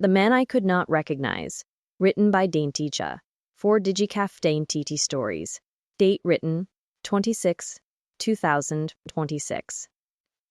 The Man I Could Not Recognize, written by Daintyjha, for DigiCafé DaintyStories. Date written 26/2026.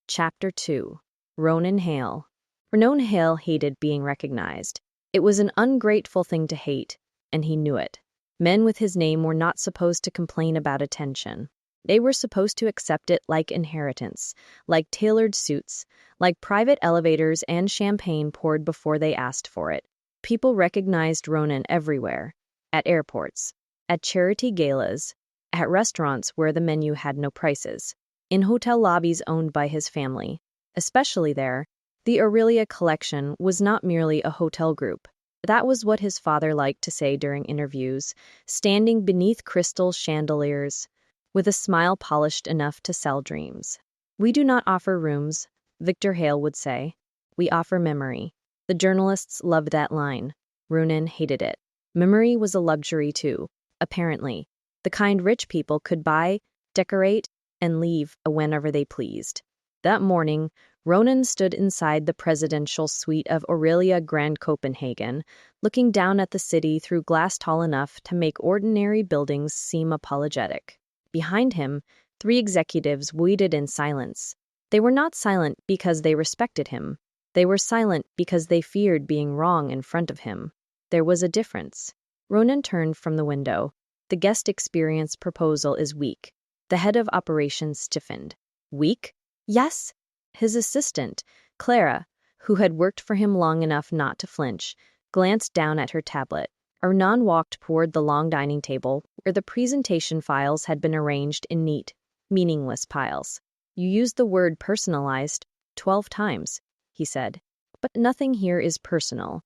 Chapter 2. Ronan Hale. Ronan Hale hated being recognized. It was an ungrateful thing to hate, and he knew it. Men with his name were not supposed to complain about attention. They were supposed to accept it like inheritance, like tailored suits, like private elevators and champagne poured before they asked for it. People recognized Ronan everywhere. At airports, at charity galas, at restaurants where the menu had no prices, in hotel lobbies owned by his family. Especially there, the Aurelia collection was not merely a hotel group. That was what his father liked to say during interviews, standing beneath crystal chandeliers, with a smile polished enough to sell dreams. "We do not offer rooms," Victor Hale would say. "We offer memory." The journalists loved that line. Ronan hated it. Memory was a luxury too, apparently. The kind rich people could buy, decorate, and leave whenever they pleased. That morning, Ronan stood inside the presidential suite of Aurelia Grand Copenhagen, looking down at the city through glass tall enough to make ordinary buildings seem apologetic. Behind him, 3 executives waited in silence. They were not silent because they respected him. They were silent because they feared being wrong in front of him. There was a difference. Ronan turned from the window. "The guest experience proposal is weak." The head of operations stiffened. "Weak?" "Yes." His assistant, Clara, who had worked for him long enough not to flinch, glanced down at her tablet. Ronan walked toward the long dining table where the presentation files had been arranged in neat, meaningless piles. "You used the word personalized 12 times, he said. "But nothing here is personal.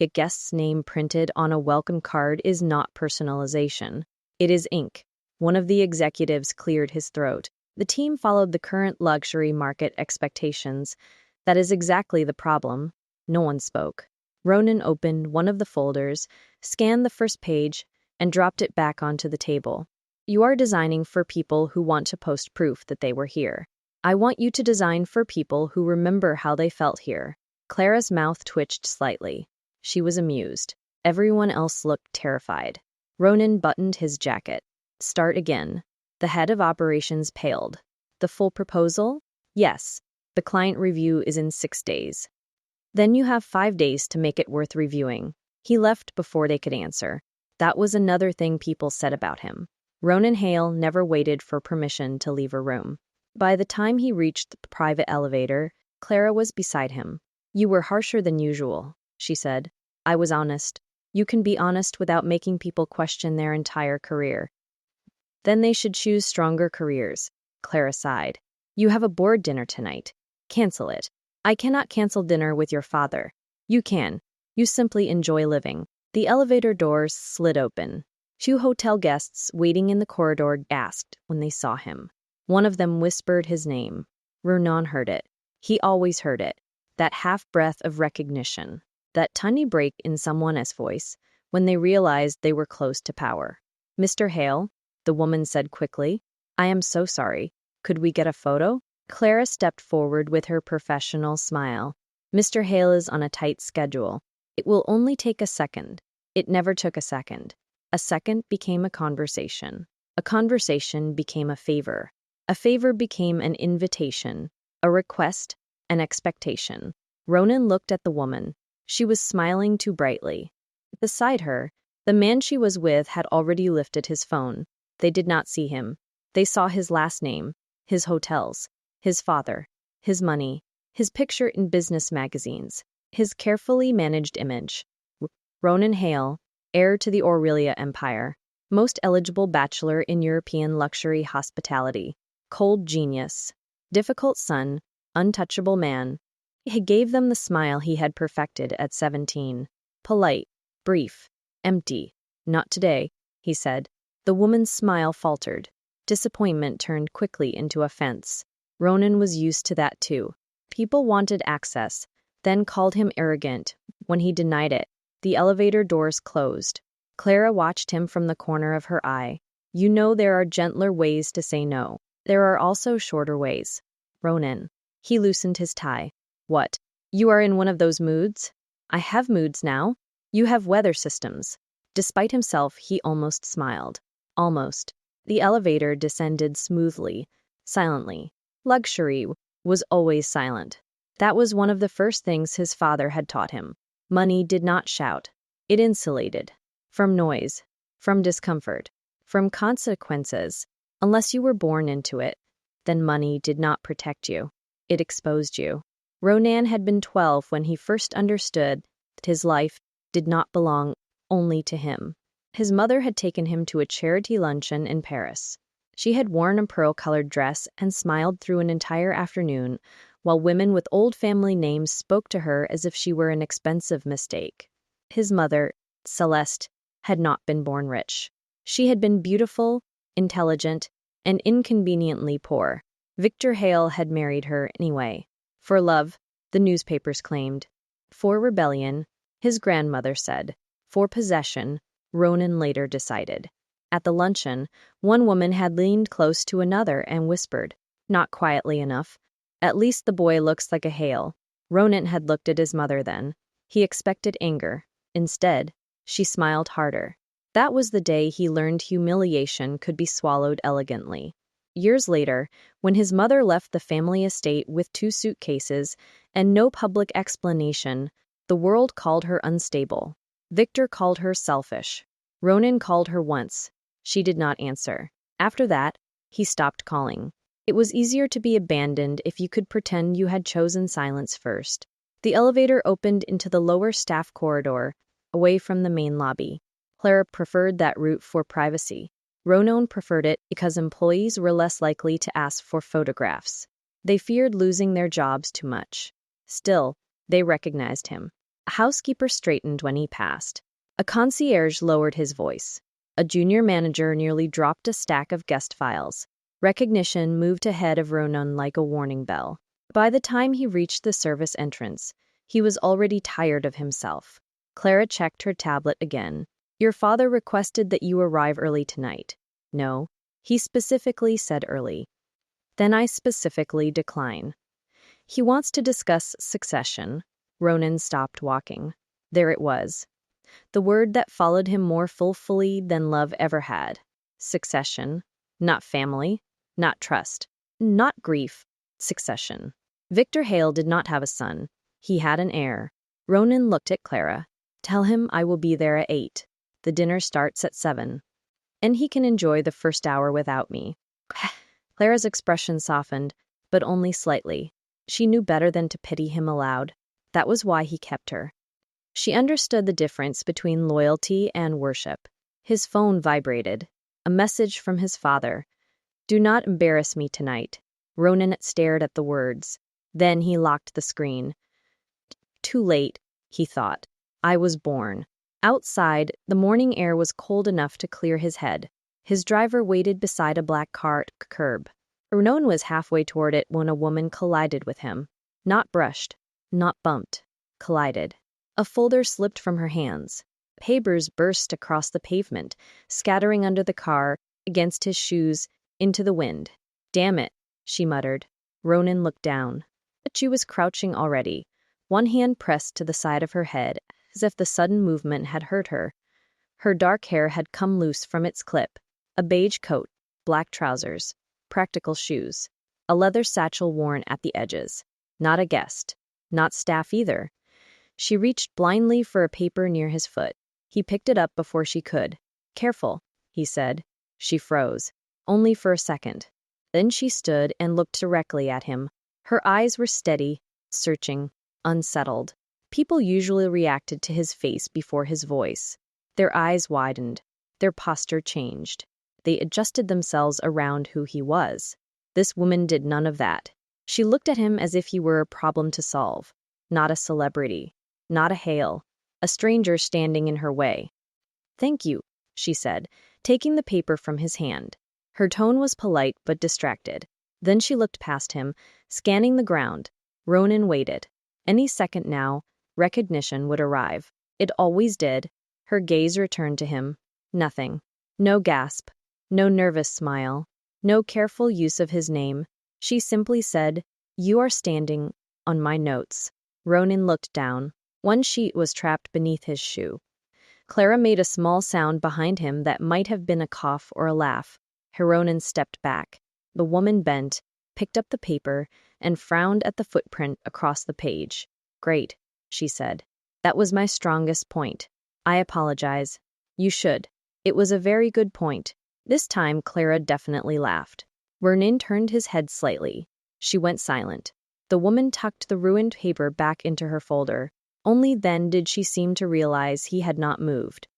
A guest's name printed on a welcome card is not personalization. It is ink." One of the executives cleared his throat. "The team followed the current luxury market expectations. That is exactly the problem." No one spoke. Ronan opened one of the folders, scanned the first page, and dropped it back onto the table. "You are designing for people who want to post proof that they were here. I want you to design for people who remember how they felt here." Clara's mouth twitched slightly. She was amused. Everyone else looked terrified. Ronan buttoned his jacket. "Start again." The head of operations paled. "The full proposal?" "Yes. The client review is in 6 days. Then you have 5 days to make it worth reviewing." He left before they could answer. That was another thing people said about him. Ronan Hale never waited for permission to leave a room. By the time he reached the private elevator, Clara was beside him. "You were harsher than usual," she said. "I was honest. You can be honest without making people question their entire career." "Then they should choose stronger careers," Clara sighed. "You have a board dinner tonight. Cancel it." "I cannot cancel dinner with your father." "You can. You simply enjoy living." The elevator doors slid open. 2 hotel guests waiting in the corridor gasped when they saw him. One of them whispered his name. Ronan heard it. He always heard it. That half-breath of recognition. That tiny break in someone's voice when they realized they were close to power. "Mr. Hale," the woman said quickly. "I am so sorry. Could we get a photo?" Clara stepped forward with her professional smile. "Mr. Hale is on a tight schedule. It will only take a second." It never took a second. A second became a conversation. A conversation became a favor. A favor became an invitation, a request, an expectation. Ronan looked at the woman. She was smiling too brightly. Beside her, the man she was with had already lifted his phone. They did not see him. They saw his last name, his hotels, his father, his money, his picture in business magazines, his carefully managed image. Ronan Hale, heir to the Aurelia Empire, most eligible bachelor in European luxury hospitality, cold genius, difficult son, untouchable man. He gave them the smile he had perfected at 17. Polite, brief, empty. "Not today," he said. The woman's smile faltered. Disappointment turned quickly into offense. Ronan was used to that too. People wanted access, then called him arrogant when he denied it. The elevator doors closed. Clara watched him from the corner of her eye. "You know there are gentler ways to say no. There are also shorter ways." "Ronan." He loosened his tie. "What? You are in one of those moods?" I have moods now. You have weather systems. Despite himself, he almost smiled. Almost. The elevator descended smoothly, silently. Luxury was always silent. That was one of the first things his father had taught him. Money did not shout. It insulated. From noise. From discomfort. From consequences. Unless you were born into it, then money did not protect you. It exposed you. Ronan had been 12 when he first understood that his life did not belong only to him. His mother had taken him to a charity luncheon in Paris. She had worn a pearl-colored dress and smiled through an entire afternoon, while women with old family names spoke to her as if she were an expensive mistake. His mother, Celeste, had not been born rich. She had been beautiful, intelligent, and inconveniently poor. Victor Hale had married her anyway. For love, the newspapers claimed. For rebellion, his grandmother said. For possession, Ronan later decided. At the luncheon, one woman had leaned close to another and whispered, not quietly enough, "At least the boy looks like a Hale." Ronan had looked at his mother then. He expected anger. Instead, she smiled harder. That was the day he learned humiliation could be swallowed elegantly. Years later, when his mother left the family estate with 2 suitcases and no public explanation, the world called her unstable. Victor called her selfish. Ronan called her once. She did not answer. After that, he stopped calling. It was easier to be abandoned if you could pretend you had chosen silence first. The elevator opened into the lower staff corridor, away from the main lobby. Clara preferred that route for privacy. Ronan preferred it because employees were less likely to ask for photographs. They feared losing their jobs too much. Still, they recognized him. A housekeeper straightened when he passed. A concierge lowered his voice. A junior manager nearly dropped a stack of guest files. Recognition moved ahead of Ronan like a warning bell. By the time he reached the service entrance, he was already tired of himself. Clara checked her tablet again. Your father requested that you arrive early tonight. No, he specifically said early. Then I specifically decline. He wants to discuss succession. Ronan stopped walking. There it was. The word that followed him more fully than love ever had. Succession. Not family. Not trust. Not grief. Succession. Victor Hale did not have a son. He had an heir. Ronan looked at Clara. Tell him I will be there at 8. The dinner starts at 7. And he can enjoy the first hour without me. Clara's expression softened, but only slightly. She knew better than to pity him aloud. That was why he kept her. She understood the difference between loyalty and worship. His phone vibrated. A message from his father. Do not embarrass me tonight. Ronan stared at the words. Then he locked the screen. Too late, he thought. I was born. Outside, the morning air was cold enough to clear his head. His driver waited beside a black car curb. Ronan was halfway toward it when a woman collided with him. Not brushed, not bumped. Collided. A folder slipped from her hands. Papers burst across the pavement, scattering under the car, against his shoes, into the wind. Damn it, she muttered. Ronan looked down. But she was crouching already, one hand pressed to the side of her head, as if the sudden movement had hurt her. Her dark hair had come loose from its clip. A beige coat, black trousers, practical shoes, a leather satchel worn at the edges. Not a guest. Not staff either. She reached blindly for a paper near his foot. He picked it up before she could. Careful, he said. She froze. Only for a second. Then she stood and looked directly at him. Her eyes were steady, searching, unsettled. People usually reacted to his face before his voice. Their eyes widened. Their posture changed. They adjusted themselves around who he was. This woman did none of that. She looked at him as if he were a problem to solve. Not a celebrity. Not a Hale. A stranger standing in her way. Thank you, she said, taking the paper from his hand. Her tone was polite but distracted. Then she looked past him, scanning the ground. Ronan waited. Any second now, recognition would arrive. It always did. Her gaze returned to him. Nothing. No gasp. No nervous smile. No careful use of his name. She simply said, "You are standing on my notes." Ronan looked down. One sheet was trapped beneath his shoe. Clara made a small sound behind him that might have been a cough or a laugh. Ronan stepped back. The woman bent, picked up the paper, and frowned at the footprint across the page. "Great," she said. "That was my strongest point. I apologize." "You should. It was a very good point." This time Clara definitely laughed. Ronan turned his head slightly. She went silent. The woman tucked the ruined paper back into her folder. Only then did she seem to realize he had not moved.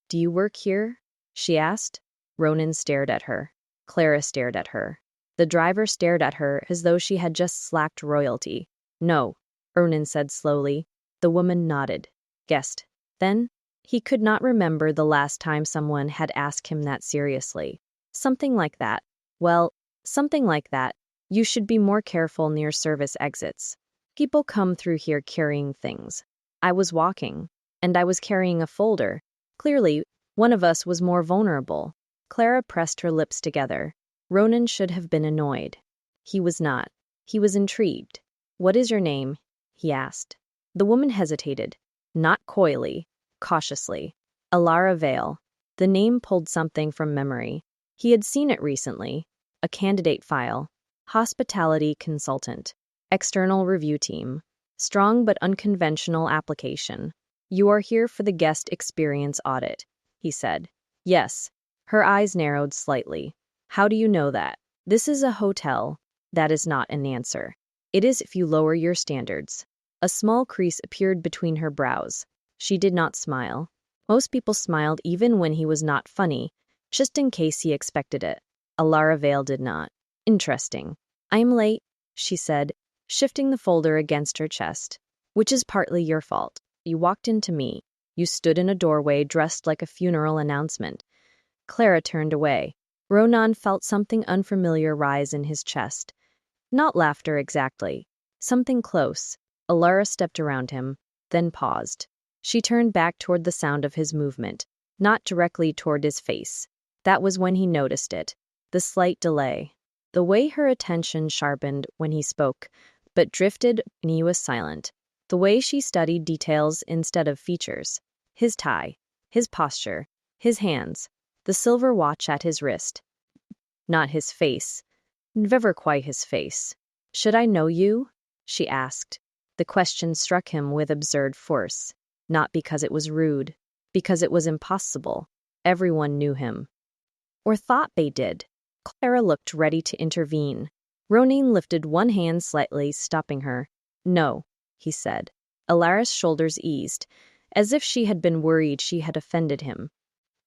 "Do you work here?" she asked. Ronan stared at her. Clara stared at her. The driver stared at her as though she had just slacked royalty. "No," Ronan said slowly. The woman nodded. "Guessed." Then, he could not remember the last time someone had asked him that seriously. Something like that. Well, something like that. "You should be more careful near service exits. People come through here carrying things." I was walking, and I was carrying a folder. Clearly, one of us was more vulnerable. Clara pressed her lips together. Ronan should have been annoyed. He was not. He was intrigued. "What is your name?" he asked. The woman hesitated, not coyly, cautiously. "Elara Vale." The name pulled something from memory. He had seen it recently. A candidate file. Hospitality consultant. External review team. Strong but unconventional application. "You are here for the guest experience audit," he said. "Yes." Her eyes narrowed slightly. "How do you know that?" "This is a hotel." "That is not an answer." "It is if you lower your standards." A small crease appeared between her brows. She did not smile. Most people smiled even when he was not funny, just in case he expected it. Elara Vale did not. "Interesting. I'm late," she said, shifting the folder against her chest. "Which is partly your fault. You walked into me. You stood in a doorway dressed like a funeral announcement." Clara turned away. Ronan felt something unfamiliar rise in his chest. Not laughter exactly. Something close. Elara stepped around him, then paused. She turned back toward the sound of his movement, not directly toward his face. That was when he noticed it. The slight delay. The way her attention sharpened when he spoke, but drifted when he was silent. The way she studied details instead of features. His tie, his posture, his hands, the silver watch at his wrist. Not his face. Never quite his face. "Should I know you?" she asked. The question struck him with absurd force. Not because it was rude, because it was impossible. Everyone knew him. Or thought they did. Clara looked ready to intervene. Ronan lifted one hand slightly, stopping her. "No," he said. Elara's shoulders eased, as if she had been worried she had offended him.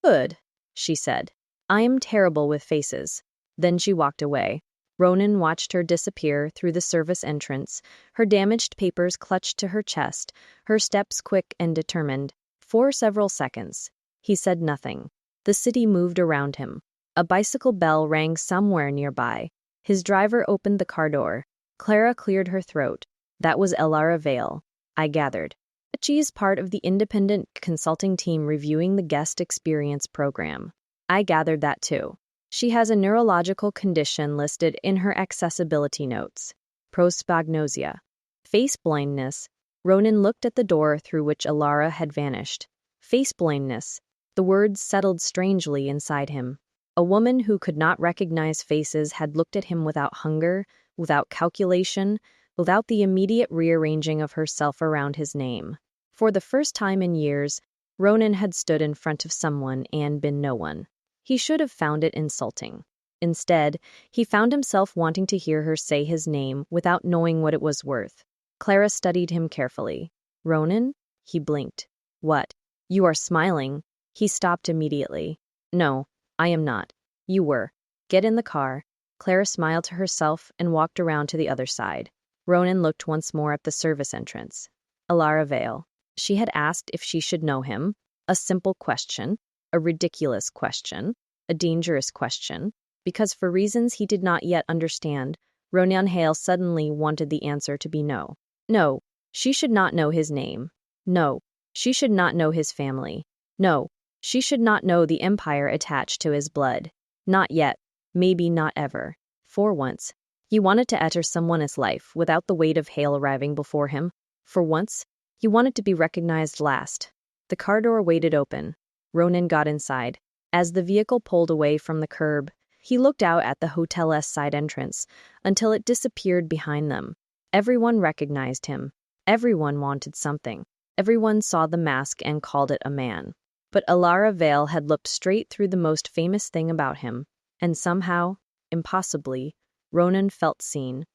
"Good," she said. "I am terrible with faces." Then she walked away. Ronan watched her disappear through the service entrance, her damaged papers clutched to her chest, her steps quick and determined. For several seconds, he said nothing. The city moved around him. A bicycle bell rang somewhere nearby. His driver opened the car door. Clara cleared her throat. "That was Elara Vale," I gathered. She is part of the independent consulting team reviewing the guest experience program. I gathered that too. She has a neurological condition listed in her accessibility notes. Prosopagnosia. Face blindness. Ronan looked at the door through which Elara had vanished. Face blindness. The words settled strangely inside him. A woman who could not recognize faces had looked at him without hunger, without calculation, without the immediate rearranging of herself around his name. For the first time in years, Ronan had stood in front of someone and been no one. He should have found it insulting. Instead, he found himself wanting to hear her say his name without knowing what it was worth. Clara studied him carefully. "Ronan?" He blinked. "What?" "You are smiling." He stopped immediately. "No, I am not. You were. Get in the car." Clara smiled to herself and walked around to the other side. Ronan looked once more at the service entrance. Elara Vale. She had asked if she should know him. A simple question. A ridiculous question. A dangerous question. Because for reasons he did not yet understand, Ronan Hale suddenly wanted the answer to be no. No, she should not know his name. No, she should not know his family. No, she should not know the empire attached to his blood. Not yet. Maybe not ever. For once, he wanted to enter someone's life without the weight of Hale arriving before him. For once, He wanted to be recognized last. The car door waited open. Ronan got inside. As the vehicle pulled away from the curb, he looked out at the hotel's side entrance until it disappeared behind them. Everyone recognized him. Everyone wanted something. Everyone saw the mask and called it a man. But Elara Vale had looked straight through the most famous thing about him, and somehow, impossibly, Ronan felt seen.